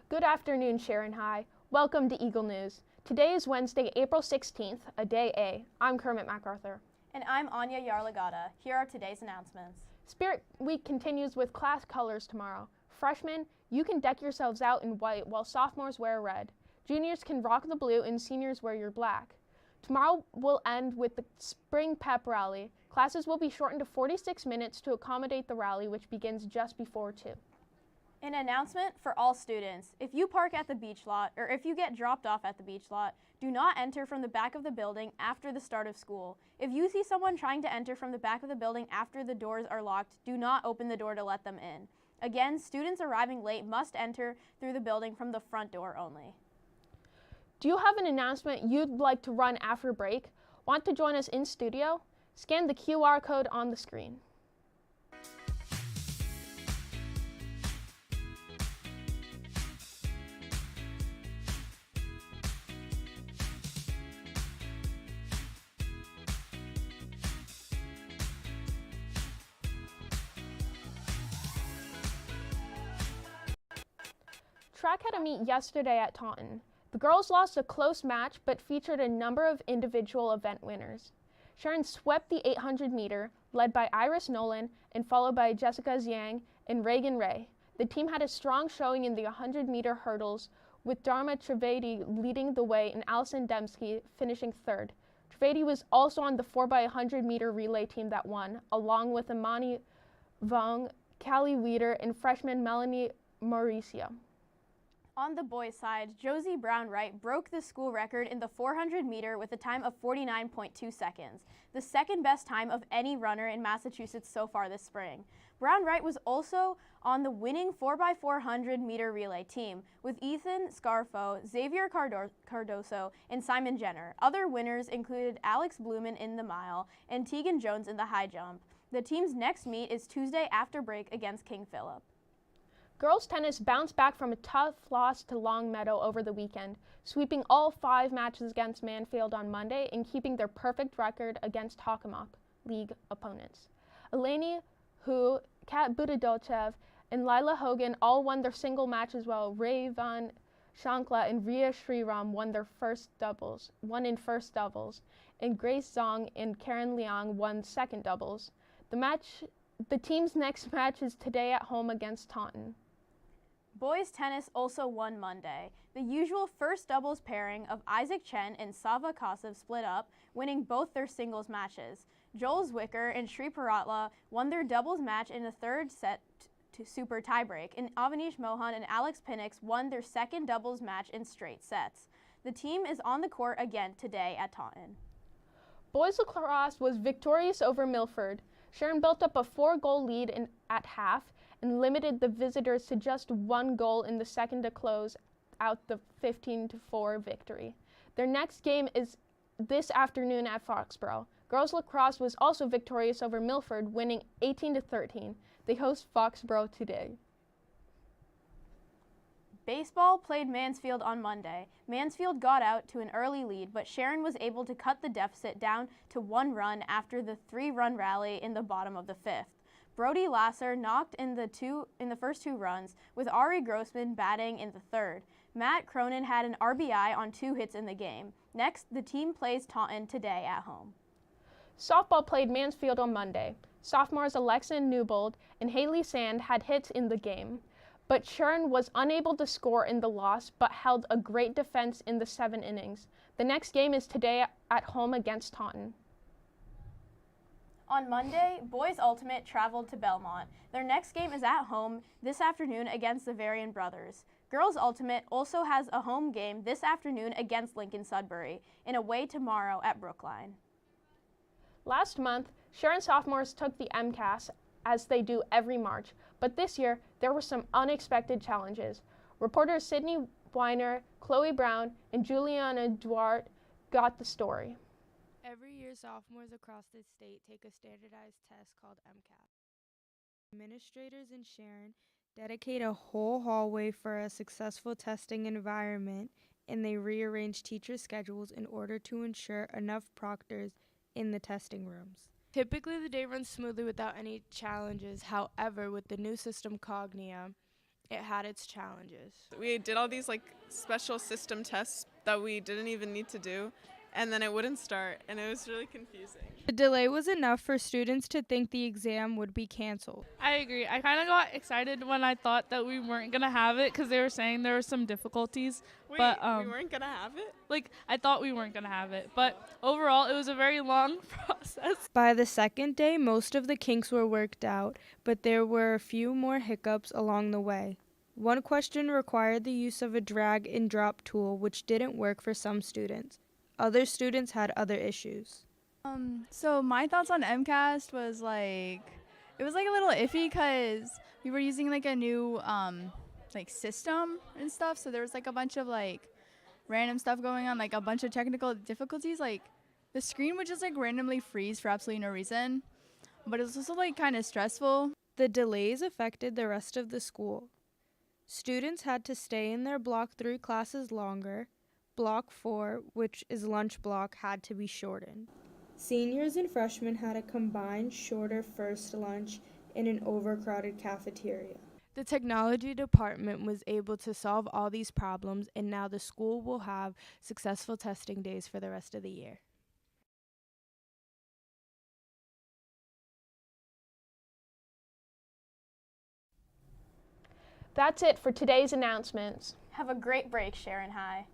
Good afternoon, Sharon High. Welcome to Eagle News. Today is Wednesday, April 16th, a day A. I'm Kermit MacArthur. And I'm Anya Yarlagada. Here are today's announcements. Spirit Week continues with class colors tomorrow. Freshmen, you can deck yourselves out in white while sophomores wear red. Juniors can rock the blue and seniors wear your black. Tomorrow will end with the Spring Pep Rally. Classes will be shortened to 46 minutes to accommodate the rally, which begins just before 2. An announcement for all students. If you park at the beach lot or if you get dropped off at the beach lot, do not enter from the back of the building after the start of school. If you see someone trying to enter from the back of the building after the doors are locked, do not open the door to let them in. Again, students arriving late must enter through the building from the front door only. Do you have an announcement you'd like to run after break? Want to join us in studio? Scan the QR code on the screen. Track had a meet yesterday at Taunton. The girls lost a close match but featured a number of individual event winners. Sharon swept the 800 meter, led by Iris Nolan and followed by Jessica Zhang and Reagan Ray. The team had a strong showing in the 100 meter hurdles, with Dharma Trivedi leading the way and Allison Dembski finishing third. Trivedi was also on the 4x100 meter relay team that won, along with Imani Vong, Callie Weeder, and freshman Melanie Mauricio. On the boys' side, Josie Brown-Wright broke the school record in the 400 meter with a time of 49.2 seconds, the second best time of any runner in Massachusetts so far this spring. Brown-Wright was also on the winning 4x400 meter relay team with Ethan Scarfo, Xavier Cardoso, and Simon Jenner. Other winners included Alex Blumen in the mile and Tegan Jones in the high jump. The team's next meet is Tuesday after break against King Philip. Girls tennis bounced back from a tough loss to Longmeadow over the weekend, sweeping all 5 matches against Manfield on Monday and keeping their perfect record against Hockomock League opponents. Eleni Hu, Kat Budadolchev, and Lila Hogan all won their single matches, while Rayvan Shankla and Ria Sriram won in first doubles, and Grace Zong and Karen Liang won second doubles. The team's next match is today at home against Taunton. Boys tennis also won Monday. The usual first doubles pairing of Isaac Chen and Sava Kasav split up, winning both their singles matches. Joel Zwicker and Sri Paratla won their doubles match in the third set to super tiebreak, and Avanish Mohan and Alex Pinnix won their second doubles match in straight sets. The team is on the court again today at Taunton. Boys lacrosse was victorious over Milford. Sharon built up a 4-goal lead at half and limited the visitors to just 1 goal in the second to close out the 15-4 victory. Their next game is this afternoon at Foxborough. Girls lacrosse was also victorious over Milford, winning 18-13. They host Foxborough today. Baseball played Mansfield on Monday. Mansfield got out to an early lead, but Sharon was able to cut the deficit down to 1 run after the 3-run rally in the bottom of the 5th. Brody Lasser knocked in the first 2 runs, with Ari Grossman batting in the 3rd. Matt Cronin had an RBI on 2 hits in the game. Next, the team plays Taunton today at home. Softball played Mansfield on Monday. Sophomores Alexa Newbold and Haley Sand had hits in the game, but Sharon was unable to score in the loss but held a great defense in the 7 innings. The next game is today at home against Taunton. On Monday, Boys Ultimate traveled to Belmont. Their next game is at home this afternoon against the Varian Brothers. Girls Ultimate also has a home game this afternoon against Lincoln Sudbury and away tomorrow at Brookline. Last month, Sharon sophomores took the MCAS as they do every March, but this year there were some unexpected challenges. Reporters Sydney Weiner, Chloe Brown, and Juliana Duarte got the story. Every year, sophomores across the state take a standardized test called MCAT. Administrators in Sharon dedicate a whole hallway for a successful testing environment, and they rearrange teacher schedules in order to ensure enough proctors in the testing rooms. Typically, the day runs smoothly without any challenges. However, with the new system Cognia, it had its challenges. We did all these special system tests that we didn't even need to do, and then it wouldn't start, and it was really confusing. The delay was enough for students to think the exam would be canceled. I agree. I kind of got excited when I thought that we weren't going to have it because they were saying there were some difficulties. Wait, but we weren't gonna have it? I thought we weren't going to have it. But overall, it was a very long process. By the second day, most of the kinks were worked out, but there were a few more hiccups along the way. One question required the use of a drag and drop tool, which didn't work for some students. Other students had other issues. So my thoughts on MCAST was it was a little iffy because we were using a new system and stuff. So there was a bunch of random stuff going on, a bunch of technical difficulties. The screen would just randomly freeze for absolutely no reason. But it was also kind of stressful. The delays affected the rest of the school. Students had to stay in their Block 3 classes longer. Block 4, which is lunch block, had to be shortened. Seniors and freshmen had a combined shorter first lunch in an overcrowded cafeteria. The technology department was able to solve all these problems, and now the school will have successful testing days for the rest of the year. That's it for today's announcements. Have a great break, Sharon High.